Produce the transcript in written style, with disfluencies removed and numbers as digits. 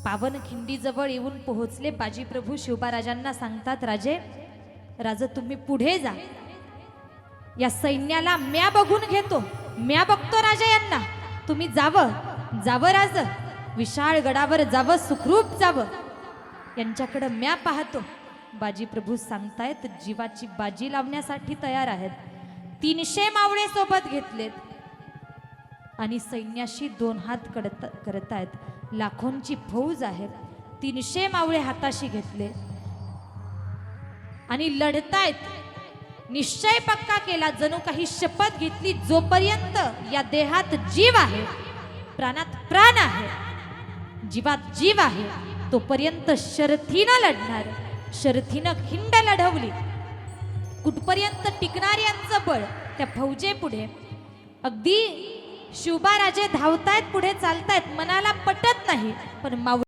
पावनखिंडीजवळ येऊन पोहोचले. बाजीप्रभू शिवबाराजांना सांगतात, राजे तुम्ही पुढे जा, या सैन्याला म्या बघून घेतो, म्या बघतो राजा यांना, तुम्ही जावं राज, विशाळ गडावर जावं, सुखरूप जावं, यांच्याकडे म्या पाहतो. बाजीप्रभू सांगतायत जीवाची बाजी लावण्यासाठी तयार आहेत. 300 मावळे सोबत घेतलेत आणि सैन्याशी 2 हात करतायत. लाखोंची फौज आहे, 300 मावळे हाताशी घेतले आणि लढतायत. निश्चय पक्का केला, जणू काही शपथ घेतली, जोपर्यंत या देहात जीव आहे, प्राणात प्राण आहे, जीवात जीव आहे, तोपर्यंत शर्थीनं लढणार. शर्थीनं खिंड लढवली, कुठपर्यंत टिकणार यांचं बळ त्या फौजे पुढे. अगदी शिवबाराजे धावतायत, पुढे चालतायत, मनाला पटत नाही, पण